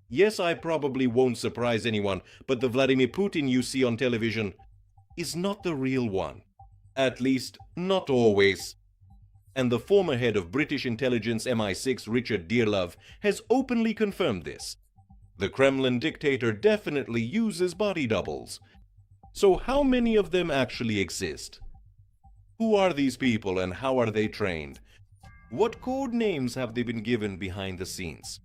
Yes, I probably won't surprise anyone, but the Vladimir Putin you see on television is not the real one. At least, not always. And the former head of British intelligence MI6, Richard Dearlove, has openly confirmed this. The Kremlin dictator definitely uses body doubles. So how many of them actually exist? Who are these people and how are they trained? What code names have they been given behind the scenes?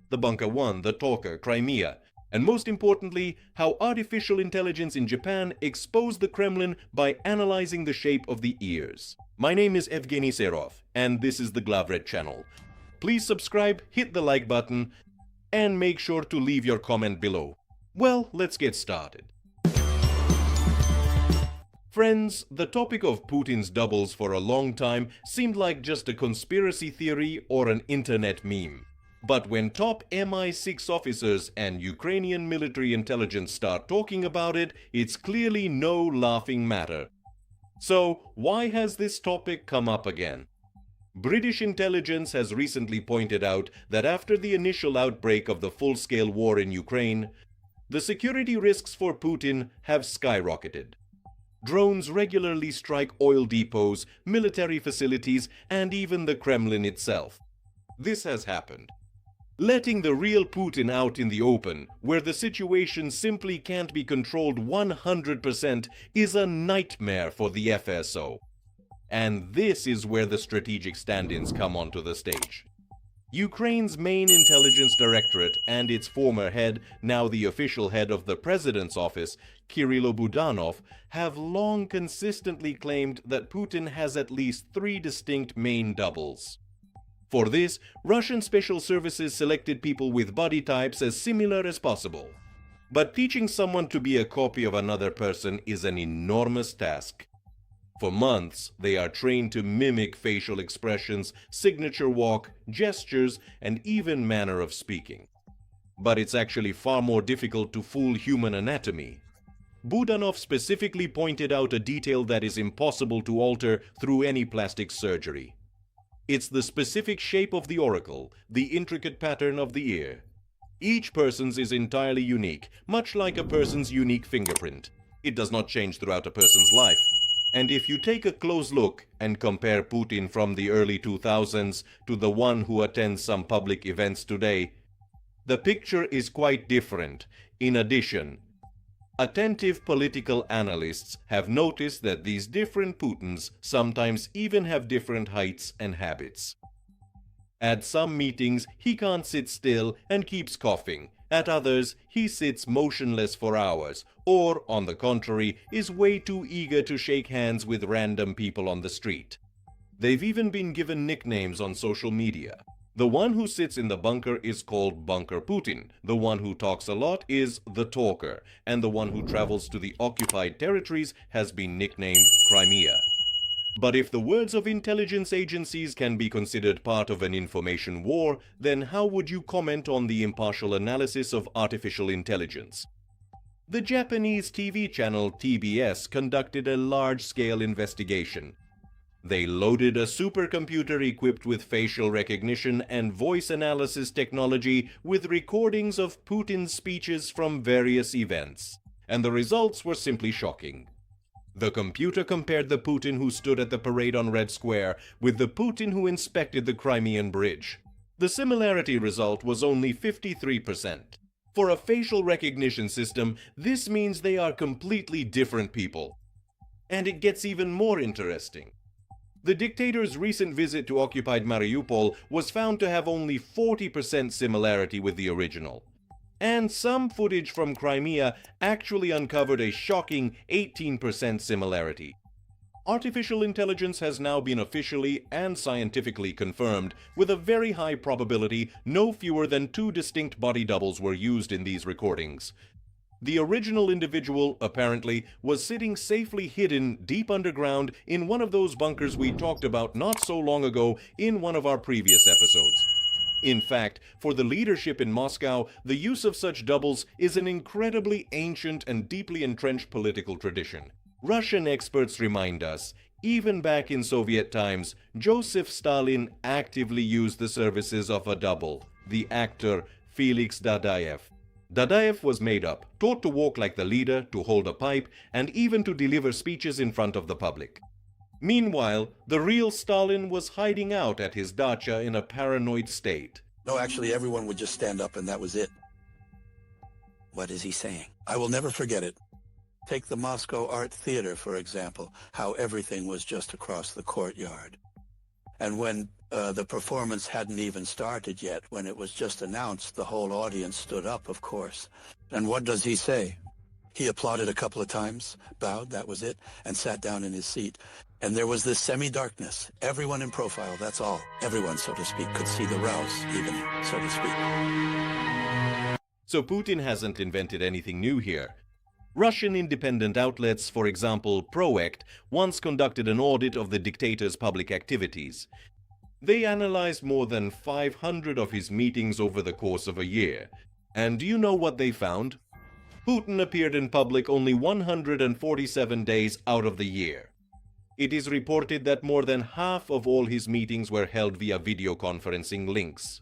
The Bunker 1, the Talker, Crimea, and most importantly, how artificial intelligence in Japan exposed the Kremlin by analyzing the shape of the ears. My name is Evgeny Serov, and this is the Glavred channel. Please subscribe, hit the like button, and make sure to leave your comment below. Well, let's get started. Friends, the topic of Putin's doubles for a long time seemed like just a conspiracy theory or an internet meme. But when top MI6 officers and Ukrainian military intelligence start talking about it, it's clearly no laughing matter. So, why has this topic come up again? British intelligence has recently pointed out that after the initial outbreak of the full-scale war in Ukraine, the security risks for Putin have skyrocketed. Drones regularly strike oil depots, military facilities, and even the Kremlin itself. This has happened, letting the real Putin out in the open, where the situation simply can't be controlled 100%, is a nightmare for the FSO. And this is where the strategic stand-ins come onto the stage. Ukraine's main intelligence directorate and its former head, now the official head of the president's office, Kirill Budanov, have long consistently claimed that Putin has at least 3 distinct main doubles. For this, Russian special services selected people with body types as similar as possible. But teaching someone to be a copy of another person is an enormous task. For months, they are trained to mimic facial expressions, signature walk, gestures, and even manner of speaking. But it's actually far more difficult to fool human anatomy. Budanov specifically pointed out a detail that is impossible to alter through any plastic surgery. It's the specific shape of the auricle, the intricate pattern of the ear. Each person's is entirely unique, much like a person's unique fingerprint. It does not change throughout a person's life. And if you take a close look and compare Putin from the early 2000s to the one who attends some public events today, the picture is quite different. In addition, attentive political analysts have noticed that these different Putins sometimes even have different heights and habits. At some meetings, he can't sit still and keeps coughing. At others, he sits motionless for hours, or, on the contrary, is way too eager to shake hands with random people on the street. They've even been given nicknames on social media. The one who sits in the bunker is called Bunker Putin, the one who talks a lot is the Talker, and the one who travels to the occupied territories has been nicknamed Crimea. But if the words of intelligence agencies can be considered part of an information war, then how would you comment on the impartial analysis of artificial intelligence? The Japanese TV channel TBS conducted a large-scale investigation. They loaded a supercomputer equipped with facial recognition and voice analysis technology with recordings of Putin's speeches from various events. And the results were simply shocking. The computer compared the Putin who stood at the parade on Red Square with the Putin who inspected the Crimean Bridge. The similarity result was only 53%. For a facial recognition system, this means they are completely different people. And it gets even more interesting. The dictator's recent visit to occupied Mariupol was found to have only 40% similarity with the original. And some footage from Crimea actually uncovered a shocking 18% similarity. Artificial intelligence has now been officially and scientifically confirmed, with a very high probability no fewer than 2 distinct body doubles were used in these recordings. The original individual, apparently, was sitting safely hidden deep underground in one of those bunkers we talked about not so long ago in one of our previous episodes. In fact, for the leadership in Moscow, the use of such doubles is an incredibly ancient and deeply entrenched political tradition. Russian experts remind us, even back in Soviet times, Joseph Stalin actively used the services of a double, the actor Felix Dadaev. Dadaev was made up, taught to walk like the leader, to hold a pipe, and even to deliver speeches in front of the public. Meanwhile, the real Stalin was hiding out at his dacha in a paranoid state. No, actually, everyone would just stand up and that was it. What is he saying? I will never forget it. Take the Moscow Art Theater, for example, how everything was just across the courtyard. And when the performance hadn't even started yet, when it was just announced, the whole audience stood up, of course. And what does he say? He applauded a couple of times, bowed, that was it, and sat down in his seat. And there was this semi-darkness. Everyone in profile, that's all. Everyone, so to speak, could see the rouse, even, so to speak. So Putin hasn't invented anything new here. Russian independent outlets, for example, Proact, once conducted an audit of the dictator's public activities. They analyzed more than 500 of his meetings over the course of a year. And do you know what they found? Putin appeared in public only 147 days out of the year. It is reported that more than half of all his meetings were held via video conferencing links.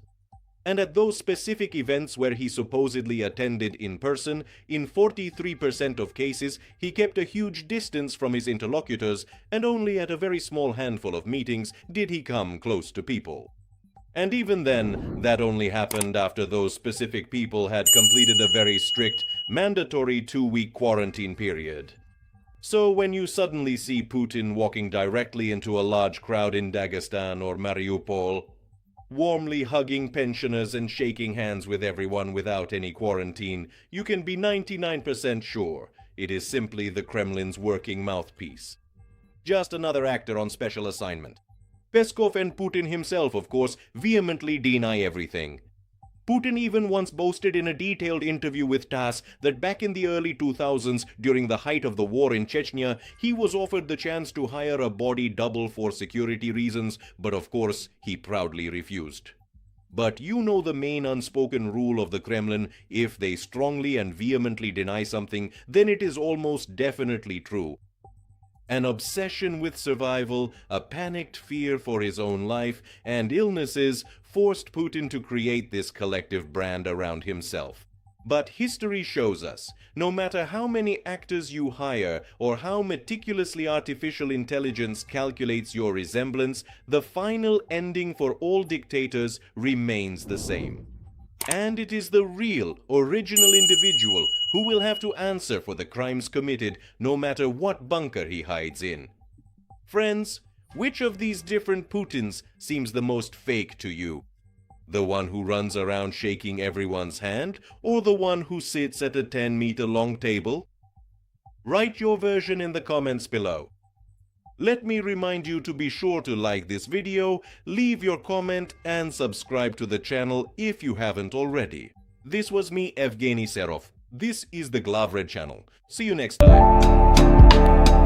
And at those specific events where he supposedly attended in person, in 43% of cases, he kept a huge distance from his interlocutors, and only at a very small handful of meetings did he come close to people. And even then, that only happened after those specific people had completed a very strict, mandatory 2-week quarantine period. So when you suddenly see Putin walking directly into a large crowd in Dagestan or Mariupol, warmly hugging pensioners and shaking hands with everyone without any quarantine, you can be 99% sure it is simply the Kremlin's working mouthpiece. Just another actor on special assignment. Peskov and Putin himself, of course, vehemently deny everything. Putin even once boasted in a detailed interview with TASS that back in the early 2000s, during the height of the war in Chechnya, he was offered the chance to hire a body double for security reasons, but of course, he proudly refused. But you know the main unspoken rule of the Kremlin: if they strongly and vehemently deny something, then it is almost definitely true. An obsession with survival, a panicked fear for his own life, and illnesses forced Putin to create this collective brand around himself. But history shows us, no matter how many actors you hire or how meticulously artificial intelligence calculates your resemblance, the final ending for all dictators remains the same. And it is the real, original individual who will have to answer for the crimes committed, no matter what bunker he hides in. Friends, which of these different Putins seems the most fake to you? The one who runs around shaking everyone's hand, or the one who sits at a 10-meter-long table? Write your version in the comments below. Let me remind you to be sure to like this video, leave your comment, and subscribe to the channel if you haven't already. This was me, Evgeny Serov. This is the Glavred channel. See you next time.